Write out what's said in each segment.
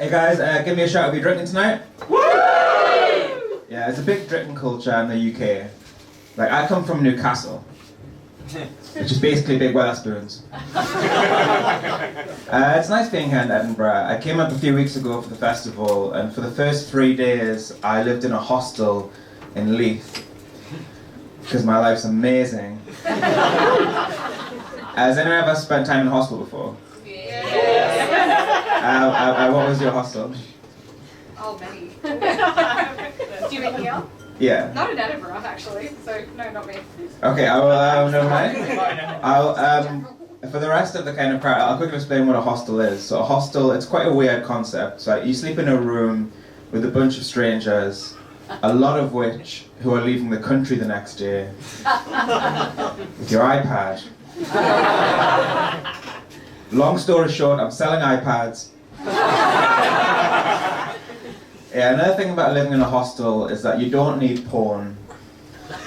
Hey guys, give me a shout if you're drinking tonight. Woo! Yeah, it's a big drinking culture in the UK. Like, I come from Newcastle, which is basically big Wetherspoons. It's nice being here in Edinburgh. I came up a few weeks ago for the festival, and for the first 3 days I lived in a hostel in Leith, because my life's amazing. Has anyone ever spent time in a hostel before? What was your hostel? Oh, many. Do you mean here? Yeah. Not in Edinburgh, actually. So no, not me. Okay, I will. Never mind. For the rest of the kind of crowd, I'll quickly explain what a hostel is. So a hostel, it's quite a weird concept. So you sleep in a room with a bunch of strangers, a lot of which who are leaving the country the next day with your iPad. Long story short, I'm selling iPads. Yeah, another thing about living in a hostel is that you don't need porn. You're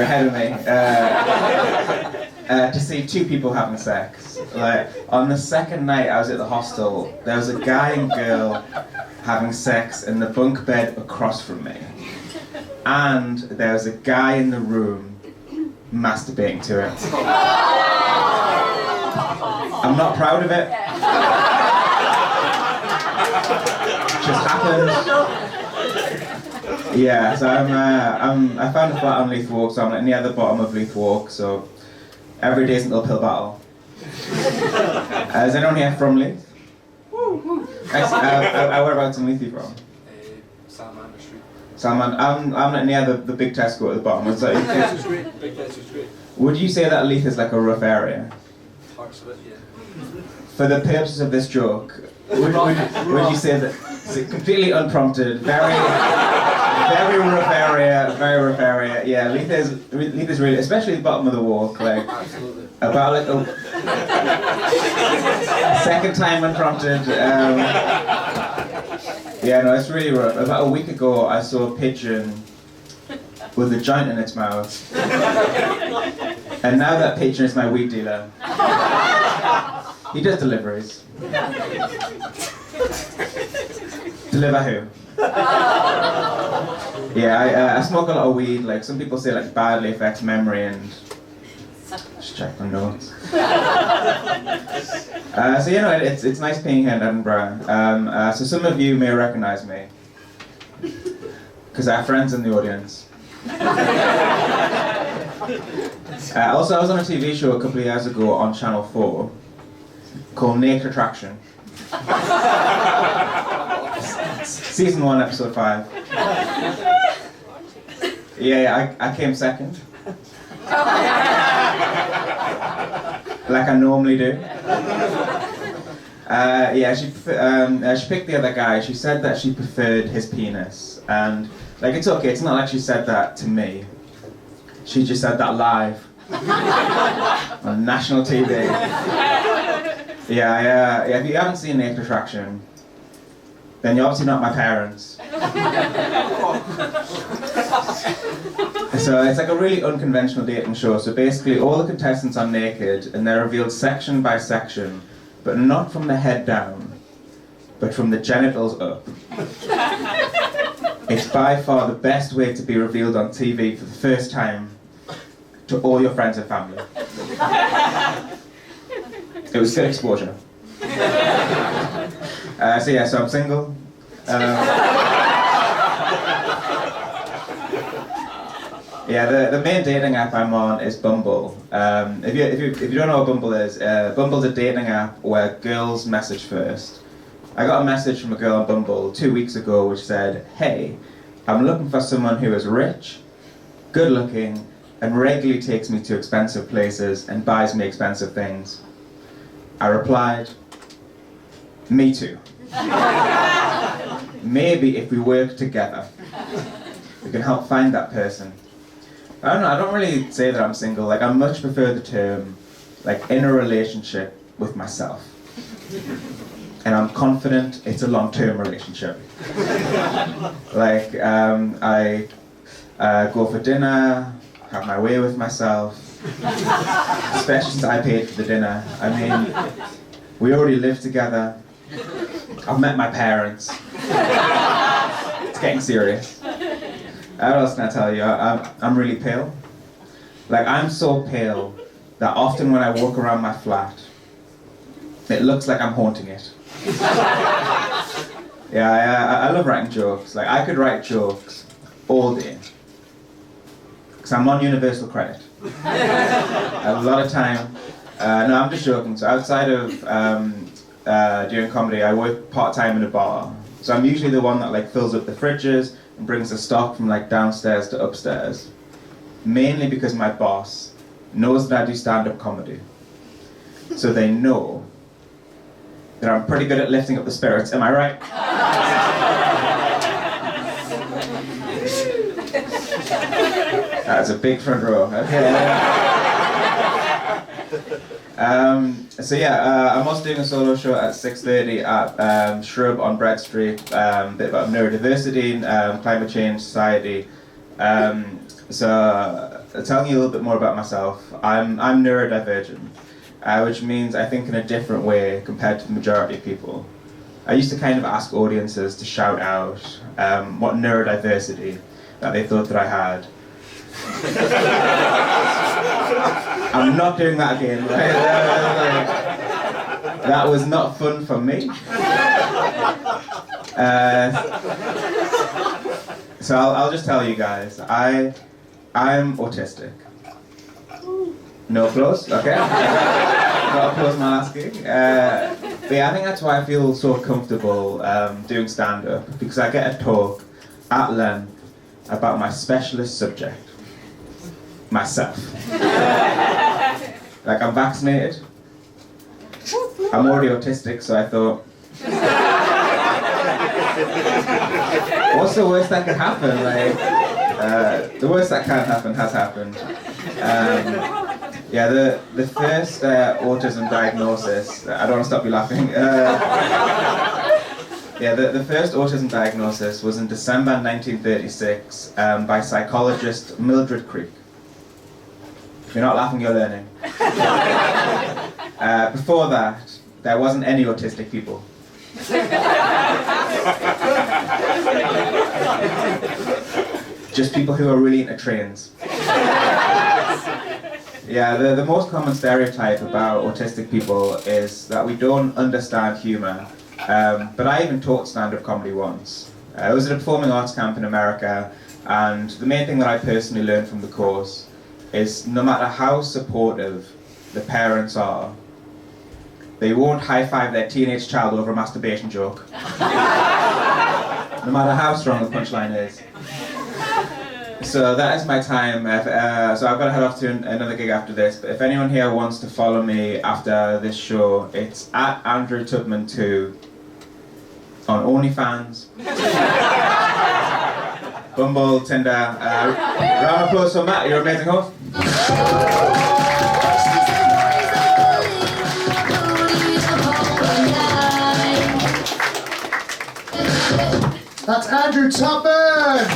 ahead of me. To see two people having sex. Like, on the second night I was at the hostel, there was a guy and girl having sex in the bunk bed across from me. And there was a guy in the room masturbating to it. I'm not proud of it. Just happened. Yeah, so I found a flat on Leith Walk, so I'm like near the bottom of Leith Walk, so every day's an uphill battle. Is anyone here from Leith? Whereabouts in Leith are you from? Salamander Street. Salman, I'm like near the big Tesco at the bottom. Is that Big Tesco's great. Big Tesco's great. Would you say that Leith is like a rough area? Parts of it, yeah. For the purposes of this joke, would you say that it's completely unprompted, very rough area, yeah, Leith is really, especially the bottom of the walk, like, Absolutely. about like a second time unprompted, yeah, no, it's really rough. About a week ago, I saw a pigeon with a joint in its mouth, and now that pigeon is my weed dealer. He does deliveries. Deliver who? Yeah, I smoke a lot of weed. Like, some people say like badly affects memory, and just check my notes. So you know, it's nice being here in Edinburgh. So some of you may recognise me because I have friends in the audience. Also, I was on a TV show a couple of years ago on Channel 4 called Naked Attraction. Season 1, episode 5. Yeah, I came second. Like I normally do. Yeah, she picked the other guy. She said that she preferred his penis. And, like, it's okay, it's not like she said that to me. She just said that live. On national TV. Yeah, if you haven't seen Naked Attraction, then you're obviously not my parents. So it's like a really unconventional dating show. So basically all the contestants are naked and they're revealed section by section, but not from the head down, but from the genitals up. It's by far the best way to be revealed on TV for the first time to all your friends and family. It was good exposure. So I'm single. Yeah, the main dating app I'm on is Bumble. If you don't know what Bumble is, Bumble's a dating app where girls message first. I got a message from a girl on Bumble 2 weeks ago which said, "Hey, I'm looking for someone who is rich, good looking, and regularly takes me to expensive places and buys me expensive things." I replied, "Me too. Maybe if we work together, we can help find that person." I don't know, I don't really say that I'm single. Like, I much prefer the term, like, in a relationship with myself. And I'm confident it's a long-term relationship. Like, I go for dinner, have my way with myself, especially since I paid for the dinner. I mean, We already live together. I've met my parents. It's getting serious. What else can I tell you? I'm really pale. Like, I'm so pale that often when I walk around my flat, it looks like I'm haunting it. Yeah, I love writing jokes. Like, I could write jokes all day. Because I'm on universal credit. I have a lot of time. No, I'm just joking. So outside of doing comedy, I work part-time in a bar. So I'm usually the one that like fills up the fridges and brings the stock from like downstairs to upstairs. Mainly because my boss knows that I do stand-up comedy. So they know that I'm pretty good at lifting up the spirits. Am I right? That's a big front row. Okay. So yeah, I'm also doing a solo show at 6:30 at Shrub on Bread Street, a bit about neurodiversity, climate change, society. So telling you a little bit more about myself, I'm neurodivergent, which means I think in a different way compared to the majority of people. I used to kind of ask audiences to shout out what neurodiversity that they thought that I had. I'm not doing that again. Right? That was not fun for me. So I'll just tell you guys, I'm autistic. No applause, okay? No applause, man asking. But yeah, I think that's why I feel so comfortable doing stand-up, because I get to talk at length about my specialist subject. Myself. Like, I'm vaccinated. I'm already autistic, so I thought, what's the worst that could happen? Like, the worst that can happen has happened. Yeah, the first autism diagnosis, I don't want to stop you laughing. Yeah, the first autism diagnosis was in December 1936 by psychologist Mildred Creek. If you're not laughing, you're learning. Before that, there wasn't any autistic people. Just people who are really into trains. Yeah, the most common stereotype about autistic people is that we don't understand humour. But I even taught stand-up comedy once. I was at a performing arts camp in America, and the main thing that I personally learned from the course is no matter how supportive the parents are, they won't high-five their teenage child over a masturbation joke. No matter how strong the punchline is. So that is my time. So I've got to head off to another gig after this, but if anyone here wants to follow me after this show, it's at Andrew Tubman 2 on OnlyFans. Bumble, Tinder. Round of applause for Matt, you're an amazing host. That's Andrew Tubman!